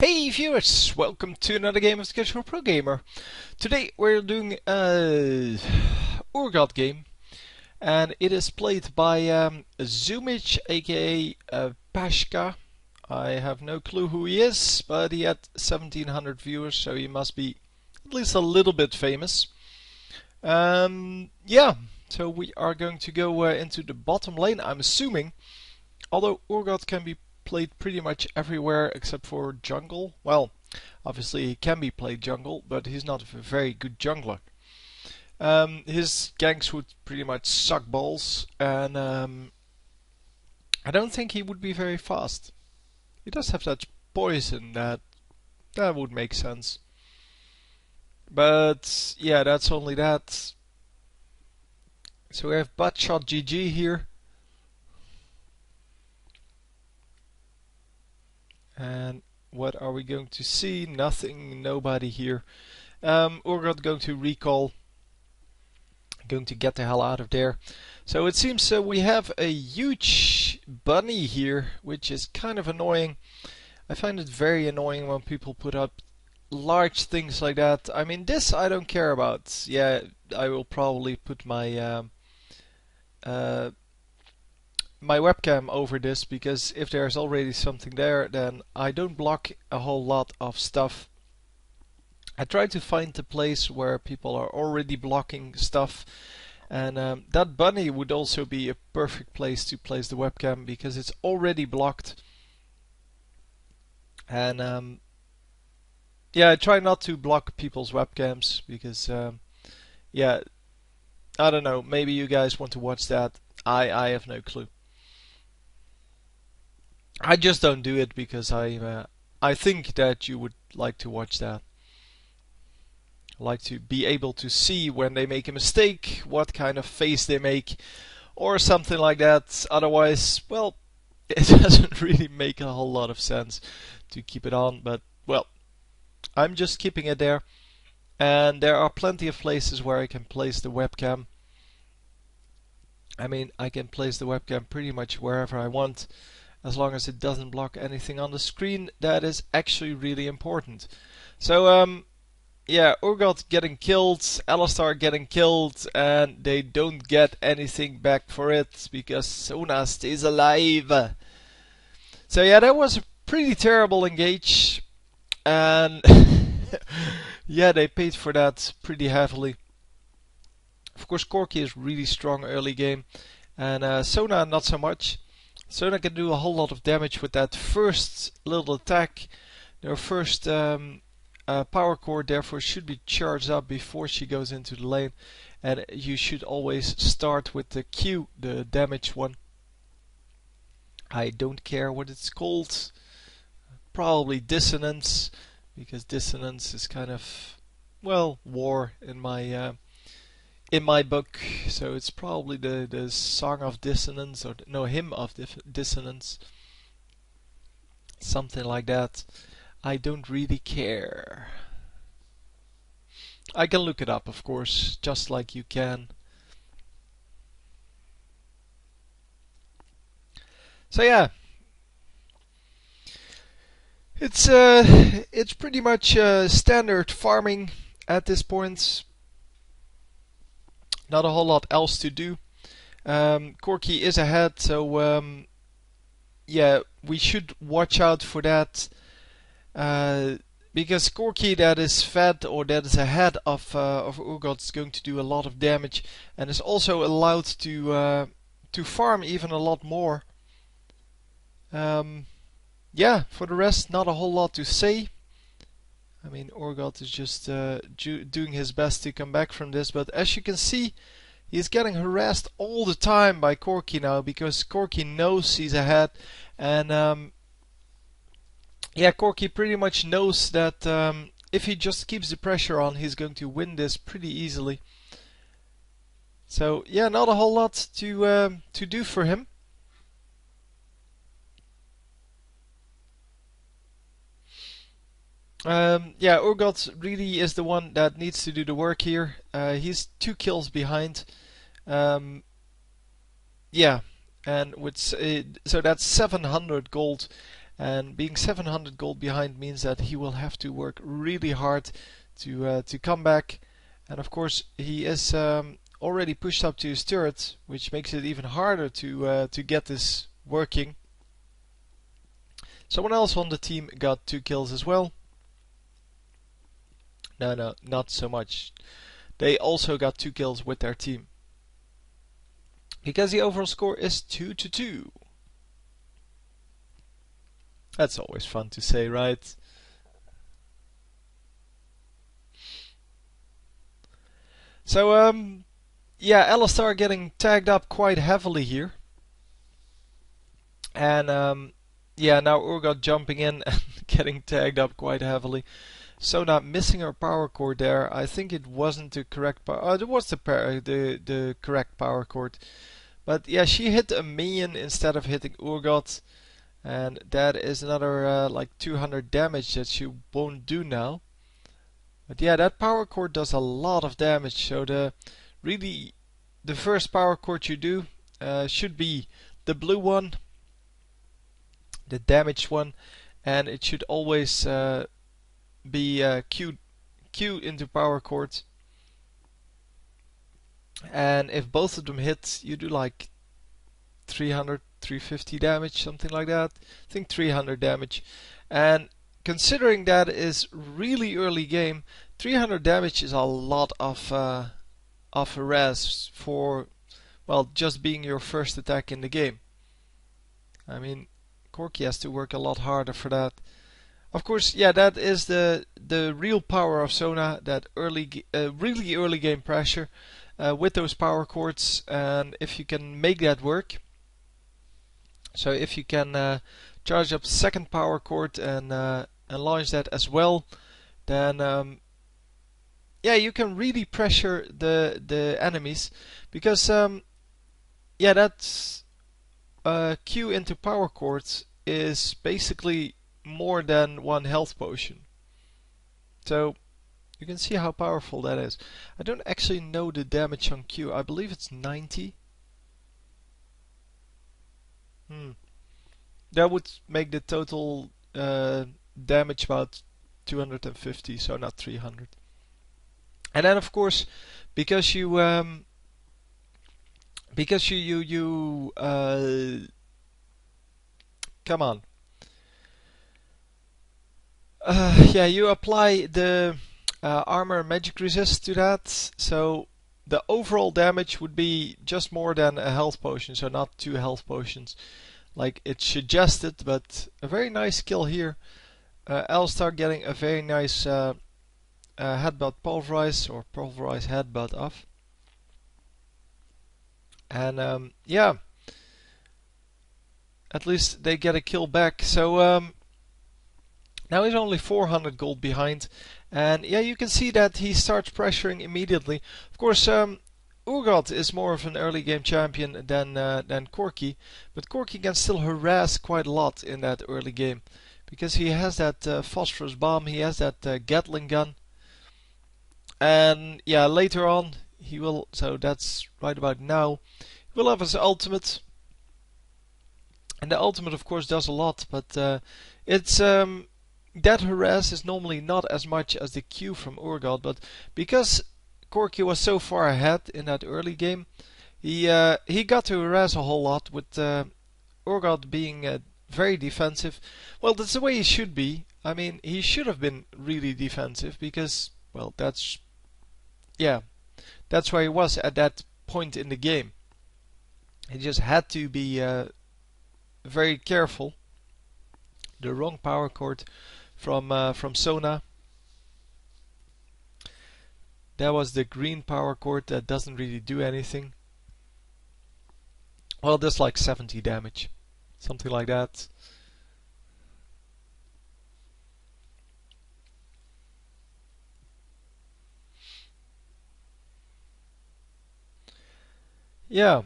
Hey viewers, welcome to another game of the Casual Pro Gamer. Today we're doing a Urgot game, and it is played by Zoomish, aka Pashka. I have no clue who he is, but he had 1700 viewers, so he must be at least a little bit famous. Yeah, so we are going to go into the bottom lane, I'm assuming. Although Urgot can be played pretty much everywhere except for jungle. Well, obviously he can be played jungle, but he's not a very good jungler. His ganks would pretty much suck balls, and I don't think he would be very fast. He does have that poison that would make sense. But yeah, that's only that. So we have Buttshot GG here. And what are we going to see? Nothing, nobody here. Urgot going to recall. Going to get the hell out of there. So it seems we have a huge bunny here, which is kind of annoying. I find it very annoying when people put up large things like that. I mean, this I don't care about. Yeah, I will probably put my my webcam over this, because if there's already something there, then I don't block a whole lot of stuff. I try to find the place where people are already blocking stuff, and that bunny would also be a perfect place to place the webcam because it's already blocked. And yeah, I try not to block people's webcams because yeah, I don't know, maybe you guys want to watch that. I have no clue. I just don't do it because I think that you would like to watch that. Like to be able to see when they make a mistake, what kind of face they make, or something like that. Otherwise, well, it doesn't really make a whole lot of sense to keep it on. But well, I'm just keeping it there, and there are plenty of places where I can place the webcam. I mean, I can place the webcam pretty much wherever I want, as long as it doesn't block anything on the screen. That is actually really important. So yeah, Urgot getting killed, Alistar getting killed, and they don't get anything back for it because Sona stays alive. So yeah, that was a pretty terrible engage, and yeah, they paid for that pretty heavily. Of course, Corki is really strong early game, and Sona not so much. Sona can do a whole lot of damage with that first little attack. Their first power core therefore should be charged up before she goes into the lane, and you should always start with the Q, the damage one. I don't care what it's called. Probably dissonance, because dissonance is kind of, well, war in my book, so it's probably the Song of Dissonance, or no, Hymn of Dissonance, something like that. I don't really care. I can look it up, of course, just like you can. So yeah, it's pretty much standard farming at this point. Not a whole lot else to do. Corki is ahead, so yeah, we should watch out for that. Because Corki that is fed or that is ahead of Urgot is going to do a lot of damage, and is also allowed to farm even a lot more. Yeah, for the rest, not a whole lot to say. I mean, Urgot is just doing his best to come back from this, but as you can see, he's getting harassed all the time by Corki now, because Corki knows he's ahead, and yeah, Corki pretty much knows that if he just keeps the pressure on, he's going to win this pretty easily. So yeah, not a whole lot to do for him. Yeah, Urgot really is the one that needs to do the work here. He's 2 kills behind. Yeah, and with so that's 700 gold, And being 700 gold behind means that he will have to work really hard to come back. And of course, he is already pushed up to his turret, which makes it even harder to get this working. Someone else on the team got 2 kills as well. No, not so much. They also got 2 kills with their team. Because the overall score is 2-2. That's always fun to say, right? So, yeah, Alistar getting tagged up quite heavily here. And, yeah, now Urgot jumping in and getting tagged up quite heavily. Sona missing her power cord there. I think it wasn't the correct power. It was the correct power cord. But yeah, she hit a minion instead of hitting Urgot. And that is another like 200 damage that she won't do now. But yeah, that power cord does a lot of damage. So the first power cord you do should be the blue one, the damaged one, and it should always be queued into power cord. And if both of them hit, you do like 300, 350 damage, something like that. I think 300 damage. And considering that is really early game, 300 damage is a lot of res for, well, just being your first attack in the game. I mean, Corki has to work a lot harder for that. Of course, yeah, that is the real power of Sona, that really early game pressure with those power cords. And if you can make that work, so if you can charge up second power cord and launch that as well, then yeah, you can really pressure the enemies, because yeah, that's Q into power cords is basically more than 1 health potion. So you can see how powerful that is. I don't actually know the damage on Q. I believe it's 90. That would make the total damage about 250, so not 300. And then of course, because you come on. Yeah, you apply the armor magic resist to that, so the overall damage would be just more than a health potion, so not 2 health potions like it suggested. But a very nice kill here. Alistar getting a very nice headbutt pulverize, or pulverize headbutt off. And yeah, at least they get a kill back. So now he's only 400 gold behind, and yeah, you can see that he starts pressuring immediately. Of course, Urgot is more of an early game champion than Corki, but Corki can still harass quite a lot in that early game, because he has that phosphorus bomb, he has that Gatling gun, and yeah, later on he will. So that's right about now. He will have his ultimate, and the ultimate, of course, does a lot, but it's that harass is normally not as much as the Q from Urgot, but because Corki was so far ahead in that early game, he got to harass a whole lot, with Urgot being very defensive. Well, that's the way he should be. I mean, he should have been really defensive, because, well, that's where he was at that point in the game. He just had to be very careful. The wrong power cord from Sona. That was the green power cord that doesn't really do anything. Well, it does like 70 damage, something like that. Yeah,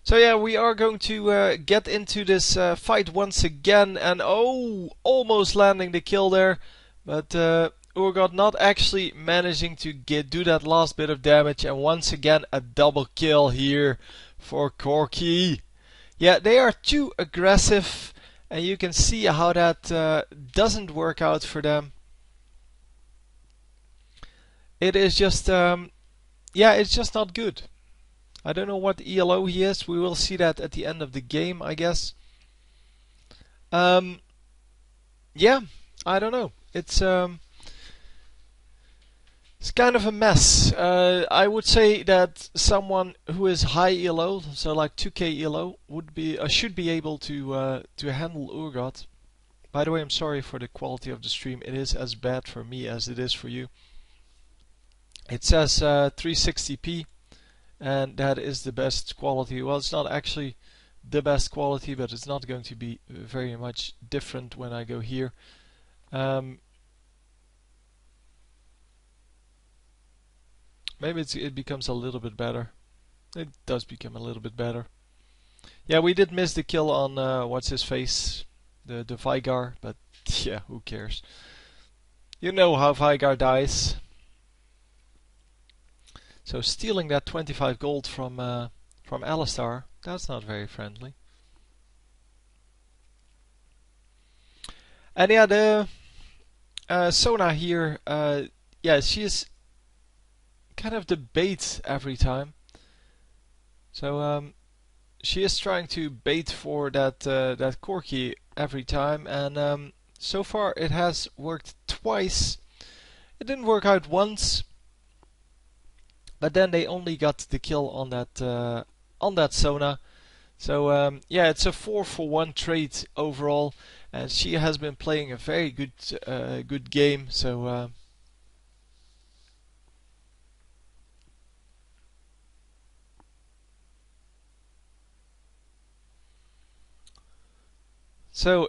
So yeah, we are going to get into this fight once again, and oh, almost landing the kill there, but Urgot not actually managing to do that last bit of damage, and once again a double kill here for Corki. Yeah, they are too aggressive, and you can see how that doesn't work out for them. It is just, yeah, it's just not good. I don't know what ELO he is. We will see that at the end of the game, I guess. Yeah, I don't know. It's kind of a mess. I would say that someone who is high ELO, so like 2k ELO, would be should be able to handle Urgot. By the way, I'm sorry for the quality of the stream. It is as bad for me as it is for you. It says 360p, and that is the best quality. Well, it's not actually the best quality, but it's not going to be very much different when I go here. Maybe it becomes a little bit better. It does become a little bit better. Yeah, we did miss the kill on what's his face, the Vigar, but yeah, who cares? You know how Vigar dies. So stealing that 25 gold from Alistar, that's not very friendly. And yeah, the Sona here, yeah, she is kind of the bait every time. So she is trying to bait for that that Corki every time, and so far it has worked twice. It didn't work out once, but then they only got the kill on that Sona. So yeah, it's a 4-for-1 trade overall, and she has been playing a very good game. So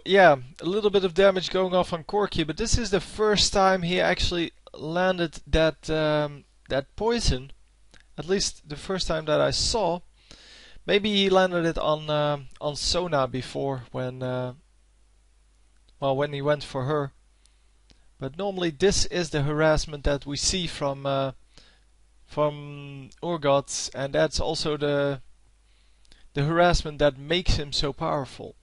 yeah, a little bit of damage going off on Corki, but this is the first time he actually landed that that poison. At least the first time that I saw. Maybe he landed it on Sona before when well, when he went for her. But normally this is the harassment that we see from Urgot, and that's also the harassment that makes him so powerful.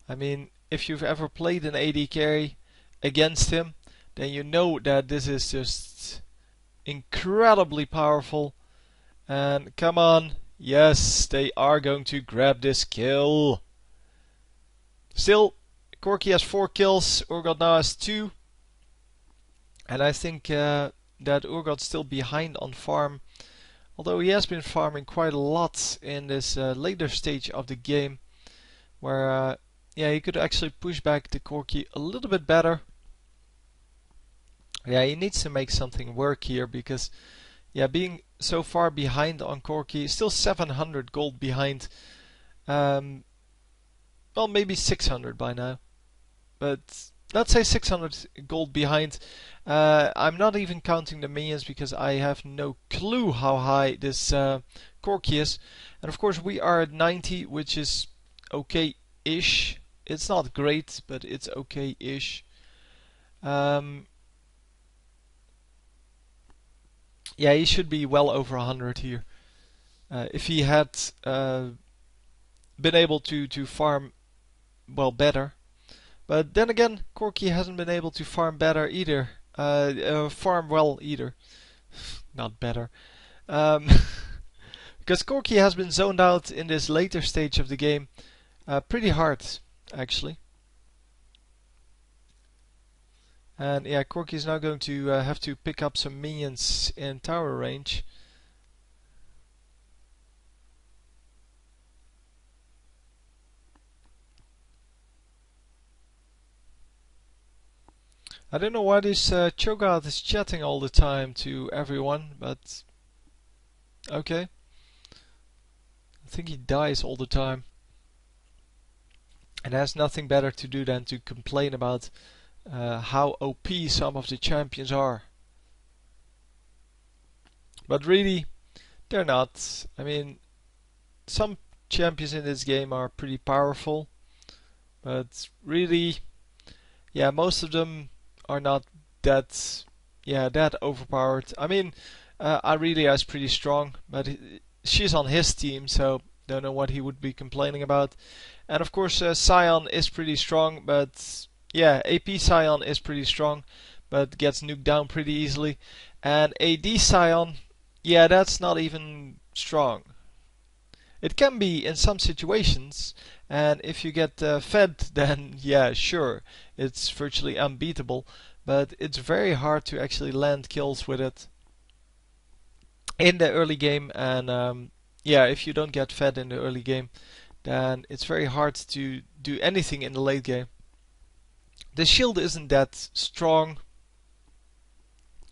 I mean, if you've ever played an AD carry against him, then you know that this is just incredibly powerful. And come on, yes, they are going to grab this kill. Still, Corki has 4 kills, Urgot now has 2. And I think that Urgot's still behind on farm. Although he has been farming quite a lot in this later stage of the game. Where yeah, he could actually push back the Corki a little bit better. Yeah, he needs to make something work here, because yeah, being so far behind on Corki, still 700 gold behind. Well, maybe 600 by now, but let's say 600 gold behind. I'm not even counting the minions, because I have no clue how high this Corki is. And of course we are at 90, which is okay-ish. It's not great, but it's okay-ish. Yeah, he should be well over 100 here. If he had been able to farm well better. But then again, Corki hasn't been able to farm better either. Farm well either. Not better. Because Corki has been zoned out in this later stage of the game pretty hard, actually. And yeah, Corki is now going to have to pick up some minions in tower range. I don't know why this Cho'Gath is chatting all the time to everyone, but okay. I think he dies all the time. And has nothing better to do than to complain about how OP some of the champions are. But really, they're not. I mean, some champions in this game are pretty powerful, but really, yeah, most of them are not that yeah, that overpowered. I mean, Aurelia is pretty strong, but she's on his team, so don't know what he would be complaining about. And of course, Sion is pretty strong, but yeah, AP Sion is pretty strong, but gets nuked down pretty easily. And AD Sion, yeah, that's not even strong. It can be in some situations, and if you get fed, then yeah, sure, it's virtually unbeatable. But it's very hard to actually land kills with it in the early game, and yeah, if you don't get fed in the early game, then it's very hard to do anything in the late game. The shield isn't that strong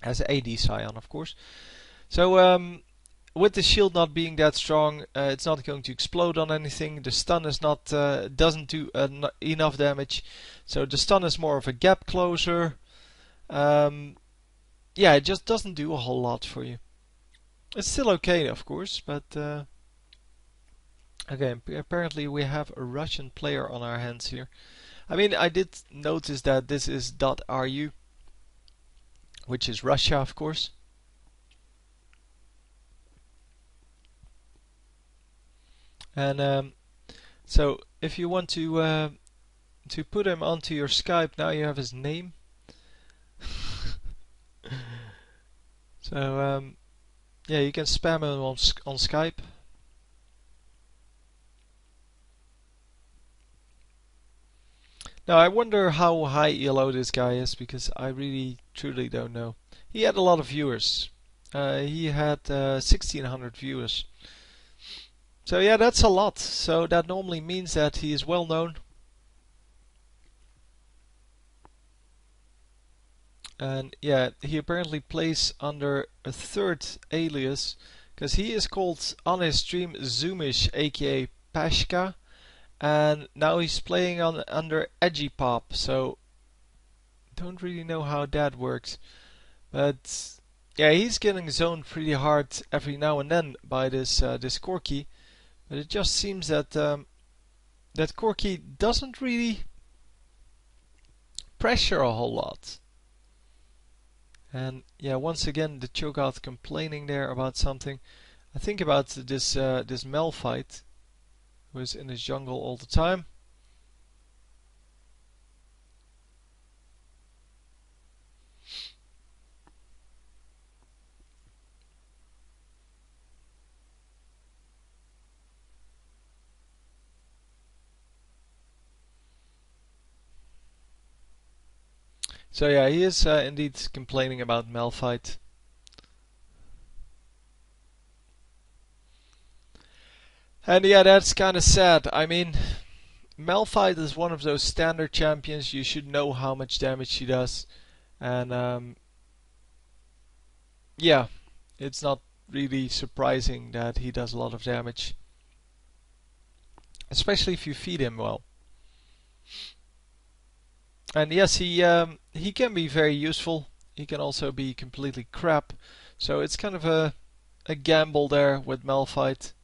as AD Scion, of course. So with the shield not being that strong, it's not going to explode on anything. The stun is not doesn't do enough damage, so the stun is more of a gap closer. Yeah, it just doesn't do a whole lot for you. It's still okay, of course, but again, apparently we have a Russian player on our hands here. I mean, I did notice that this is .ru, which is Russia, of course. And so if you want to put him onto your Skype, now you have his name. So yeah, you can spam him on Skype. Now I wonder how high ELO this guy is, because I really truly don't know. He had a lot of viewers. He had 1600 viewers. So yeah, that's a lot. So that normally means that he is well known. And yeah, he apparently plays under a third alias, because he is called on his stream Zoomish, aka Pashka, and now he's playing under Edgy Pop. So don't really know how that works, but yeah, he's getting zoned pretty hard every now and then by this Corki. But it just seems that that Corki doesn't really pressure a whole lot. And yeah, once again, the Cho'Gath complaining there about something. I think about this Malphite, who is in his jungle all the time. So yeah, he is indeed complaining about Malphite. And yeah, that's kind of sad. I mean, Malphite is one of those standard champions. You should know how much damage he does. And yeah, it's not really surprising that he does a lot of damage. Especially if you feed him well. And yes, he can be very useful. He can also be completely crap. So it's kind of a gamble there with Malphite.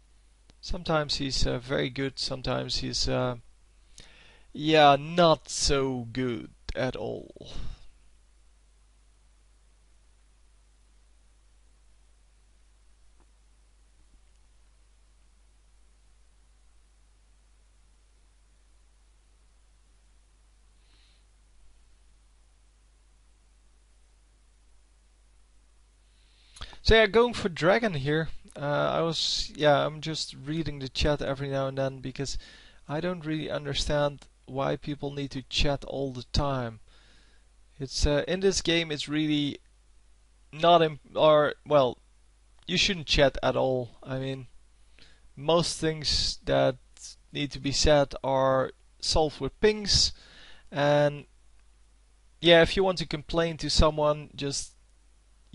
Sometimes he's very good. Sometimes he's yeah, not so good at all. So yeah, going for Dragon here. I'm just reading the chat every now and then, because I don't really understand why people need to chat all the time. It's in this game, it's really not or well, you shouldn't chat at all. I mean, most things that need to be said are solved with pings, and yeah, if you want to complain to someone, just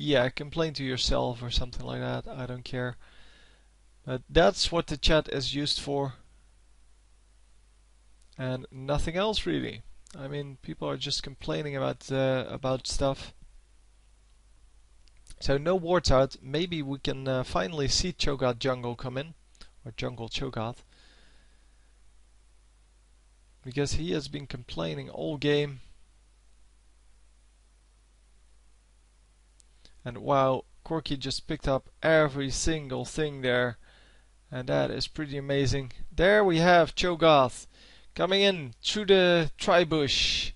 yeah, complain to yourself or something like that. I don't care. But that's what the chat is used for, and nothing else really. I mean, people are just complaining about stuff. So no wards out. Maybe we can finally see Cho'Gath jungle come in, or jungle Cho'Gath, because he has been complaining all game. And wow, Corky just picked up every single thing there. And that is pretty amazing. There we have Cho'Gath coming in through the tri-bush.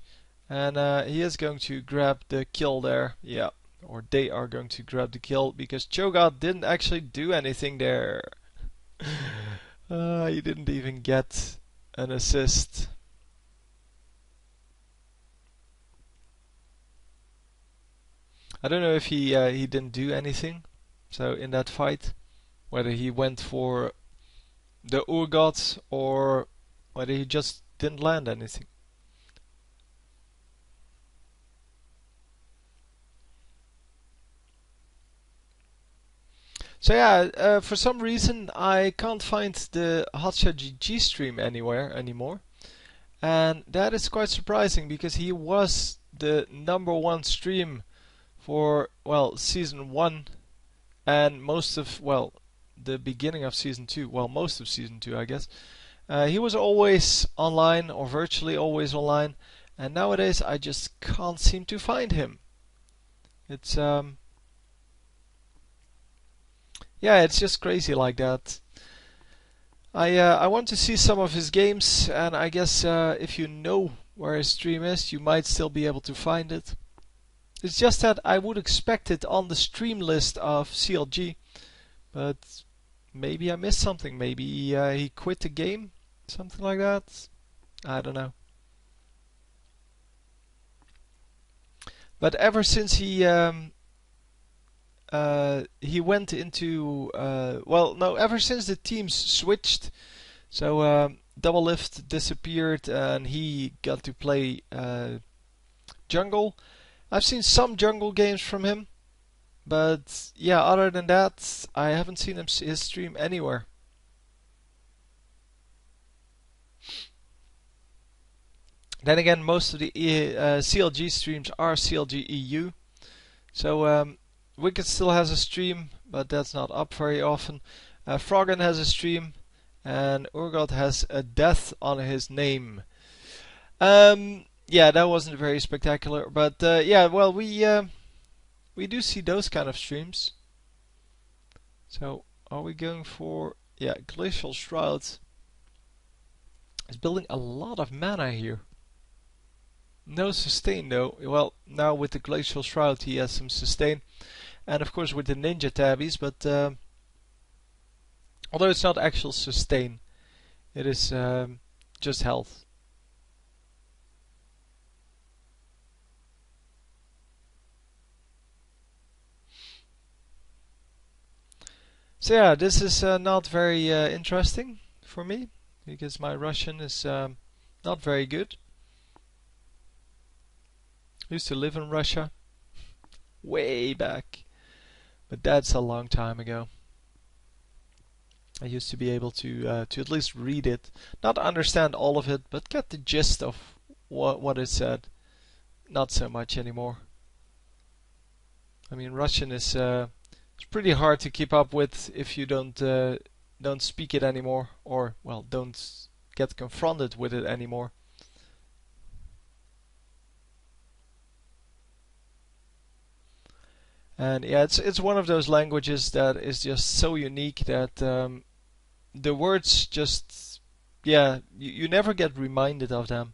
And he is going to grab the kill there. Yeah, or they are going to grab the kill because Cho'Gath didn't actually do anything there. He didn't even get an assist. I don't know if he didn't do anything. So in that fight, whether he went for the Urgot or whether he just didn't land anything. So yeah, for some reason I can't find the Hotshot GG stream anywhere anymore. And that is quite surprising because he was the #1 stream for, well, Season 1 and most of, well, the beginning of Season 2. Well, most of Season 2, I guess. He was always online or virtually always online. And nowadays I just can't seem to find him. It's, yeah, it's just crazy like that. I want to see some of his games, and I guess if you know where his stream is, you might still be able to find it. It's just that I would expect it on the stream list of CLG, but maybe I missed something. Maybe he quit the game, something like that. I don't know. But ever since he went into well, no, ever since the teams switched, so Doublelift disappeared and he got to play jungle. I've seen some jungle games from him, but yeah, other than that, I haven't seen his stream anywhere. Then again, most of the CLG streams are CLG EU, so Wicked still has a stream, but that's not up very often. Froggen has a stream, and Urgot has a death on his name. Yeah, that wasn't very spectacular, but yeah, well, we do see those kind of streams. So, are we going for, yeah, Glacial Shroud? Is building a lot of mana here. No sustain though. Well, now with the Glacial Shroud he has some sustain. And of course with the Ninja Tabbies, but although it's not actual sustain, it is just health. So yeah, this is not very interesting for me, because my Russian is not very good. I used to live in Russia, way back, but that's a long time ago. I used to be able to at least read it, not understand all of it, but get the gist of what it said. Not so much anymore. I mean, Russian is it's pretty hard to keep up with if you don't speak it anymore, or well, don't get confronted with it anymore. And yeah, it's one of those languages that is just so unique that the words just, yeah, you never get reminded of them.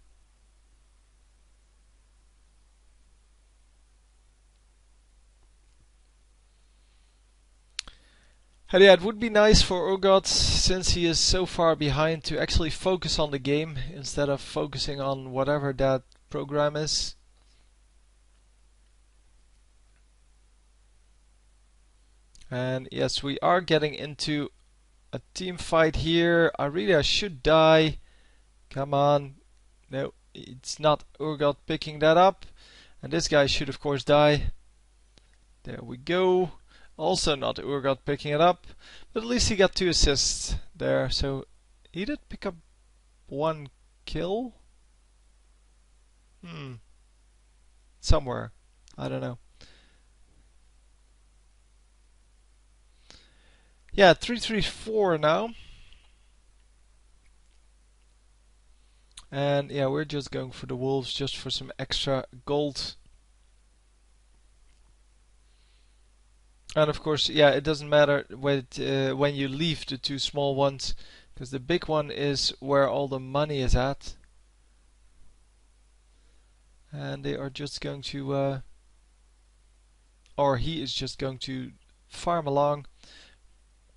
And yeah, it would be nice for Urgot, since he is so far behind, to actually focus on the game instead of focusing on whatever that program is. And yes, we are getting into a team fight here. I should die. Come on. No, it's not Urgot picking that up. And this guy should of course die. There we go. Also not Urgot picking it up. But at least he got 2 assists there. So he did pick up 1 kill. Somewhere. I don't know. Yeah, 3-3-4 now. And yeah, we're just going for the wolves just for some extra gold. And of course, yeah, it doesn't matter when you leave the two small ones, because the big one is where all the money is at. And they are just going to, or he is just going to farm along,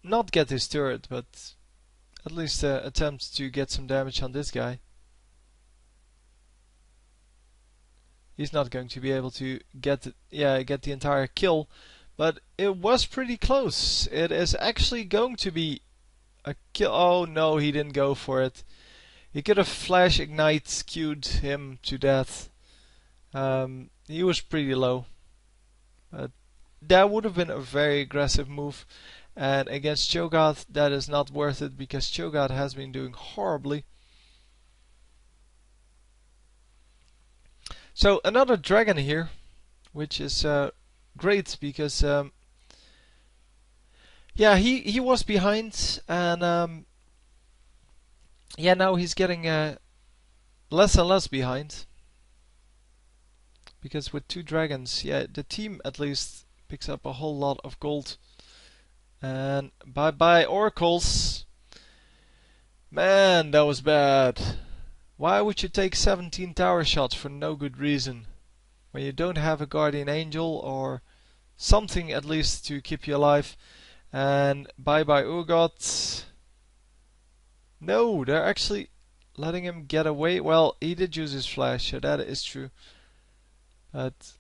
not get his turret, but at least attempt to get some damage on this guy. He's not going to be able to get the entire kill, but it was pretty close. It is actually going to be a kill. Oh no, he didn't go for it. He could have flash ignite queued him to death. He was pretty low, but that would have been a very aggressive move. And against Cho'Gath, that is not worth it because Cho'Gath has been doing horribly. So another dragon here, which is great because yeah, he was behind, and yeah, now he's getting less and less behind. Because with two dragons, yeah, the team at least picks up a whole lot of gold. And bye bye oracles. Man, that was bad. Why would you take 17 tower shots for no good reason? When you don't have a guardian angel or something at least to keep you alive. And bye bye Urgot. No, they're actually letting him get away. Well, he did use his flash, so that is true. But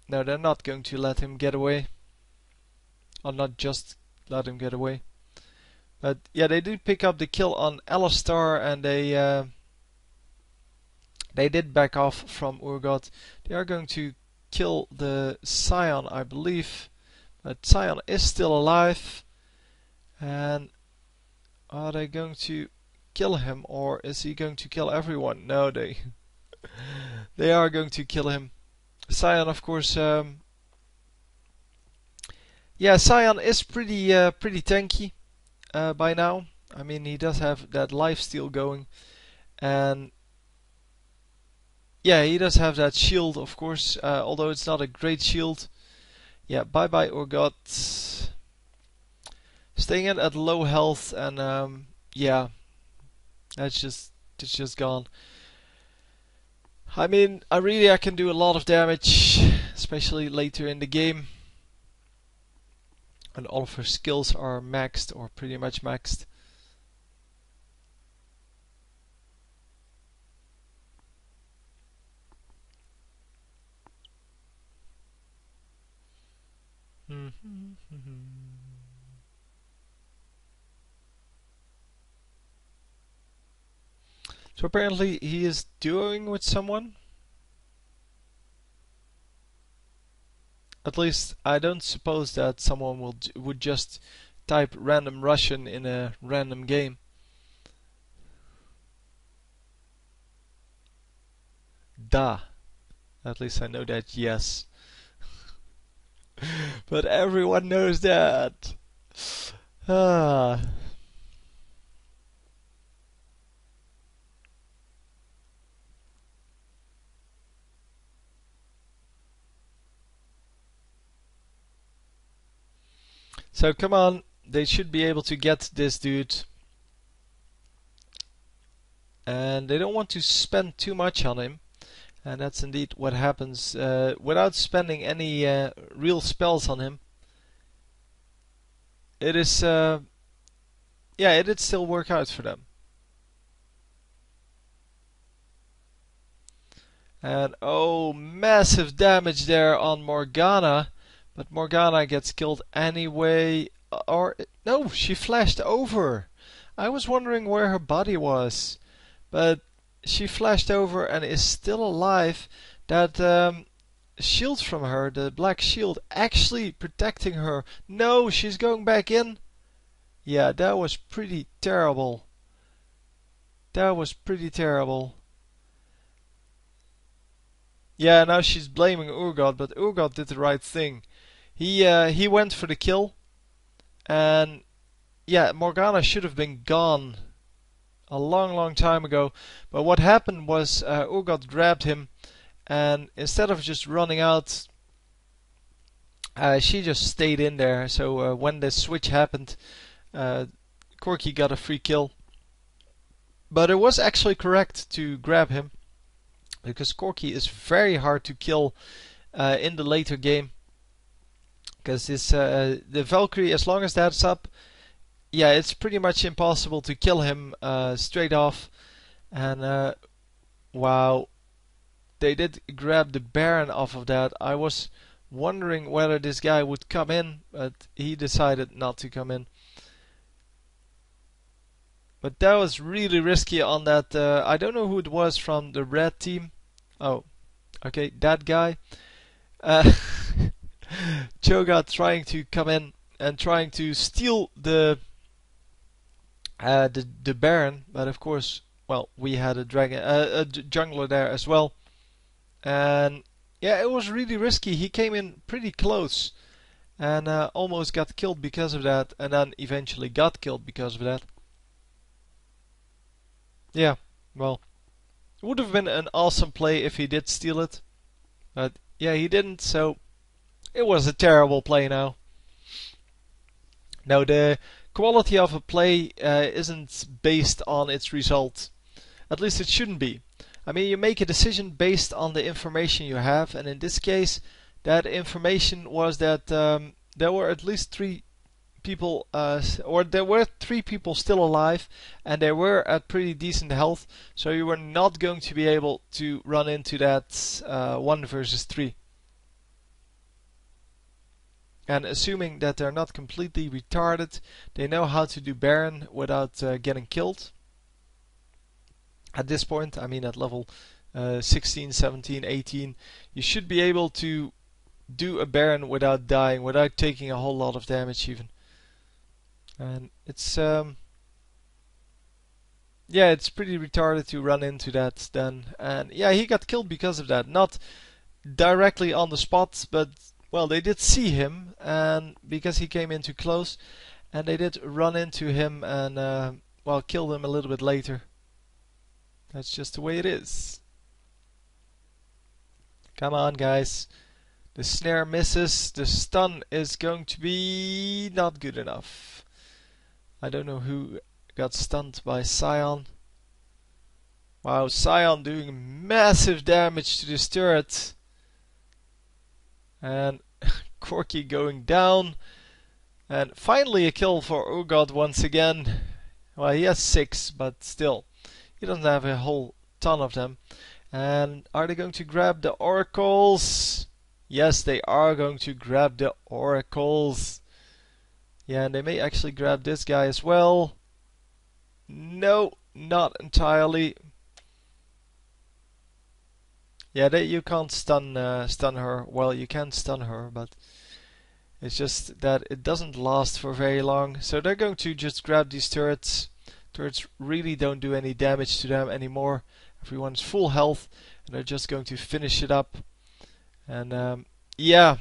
no, they're not going to let him get away. Or not just let him get away. But yeah, they did pick up the kill on Alistar, and they did back off from Urgot. They are going to kill the Scion, I believe. But Scion is still alive. And are they going to kill him, or is he going to kill everyone? No, they they are going to kill him. Scion, of course. Yeah, Scion is pretty tanky by now. I mean, he does have that lifesteal going, and yeah, he does have that shield, of course. Although it's not a great shield. Yeah, bye bye Urgot. Staying in at low health, and yeah, it's just gone. I mean, I can do a lot of damage, especially later in the game. And all of her skills are maxed, or pretty much maxed. So apparently he is duoing with someone. At least I don't suppose that someone would just type random Russian in a random game. Da. At least I know that, yes. But everyone knows that. Ah. So come on, they should be able to get this dude. And they don't want to spend too much on him. And that's indeed what happens without spending any real spells on him. It is, yeah, it did still work out for them. And oh, massive damage there on Morgana. But Morgana gets killed anyway. Or, no, she flashed over. I was wondering where her body was. But she flashed over and is still alive. That shield from her, the black shield, actually protecting her. No, she's going back in. Yeah, that was pretty terrible. That was pretty terrible. Yeah, now she's blaming Urgot, but Urgot did the right thing. He went for the kill, and yeah, Morgana should have been gone a long time ago. But what happened was Urgot grabbed him, and instead of just running out She just stayed in there. So when the switch happened, Corki got a free kill. But it was actually correct to grab him, because Corki is very hard to kill in the later game. Because the Valkyrie, as long as that's up, yeah, it's pretty much impossible to kill him straight off. And wow, they did grab the Baron off of that. I was wondering whether this guy would come in, but he decided not to come in. But that was really risky on that. I don't know who it was from the red team. Oh, okay, that guy. Cho'Gath trying to come in and trying to steal the Baron, but of course, well, we had a jungler there as well, and yeah, it was really risky. He came in pretty close and almost got killed because of that, and then eventually got killed because of that. Yeah, well, it would have been an awesome play if he did steal it, but yeah, he didn't, so it was a terrible play now. Now, the quality of a play isn't based on its result. At least it shouldn't be. I mean, you make a decision based on the information you have, and in this case, that information was that there were at least 3 people, or there were 3 people still alive, and they were at pretty decent health, so you were not going to be able to run into that 1 versus 3. And assuming that they're not completely retarded, they know how to do Baron without getting killed. At this point, I mean at level 16, 17, 18, you should be able to do a Baron without dying, without taking a whole lot of damage even. And it's yeah, it's pretty retarded to run into that then. And yeah, he got killed because of that. Not directly on the spot, but well, they did see him, and because he came in too close, and they did run into him and well, killed him a little bit later. That's just the way it is. Come on, guys. The snare misses. The stun is going to be not good enough. I don't know who got stunned by Sion. Wow, Sion doing massive damage to this turret. And Corki going down. And finally a kill for Urgot once again. Well, he has 6, but still. He doesn't have a whole ton of them. And are they going to grab the oracles? Yes, they are going to grab the oracles. Yeah, and they may actually grab this guy as well. No, not entirely. Yeah, you can't stun her. Well, you can stun her, but it's just that it doesn't last for very long. So they're going to just grab these turrets. Turrets really don't do any damage to them anymore. Everyone's full health, and they're just going to finish it up. And yeah,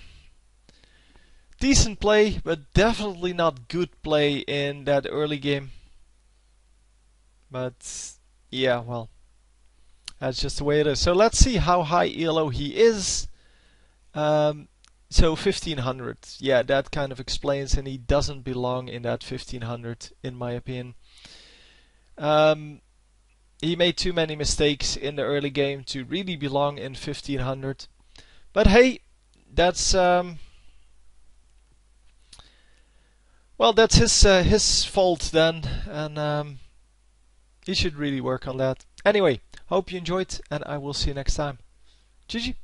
decent play, but definitely not good play in that early game. But yeah, well, that's just the way it is. So let's see how high ELO he is. So 1500. Yeah, that kind of explains, and he doesn't belong in that 1500 in my opinion. He made too many mistakes in the early game to really belong in 1500. But hey, that's well, that's his fault then, and he should really work on that. Anyway, hope you enjoyed, and I will see you next time. GG.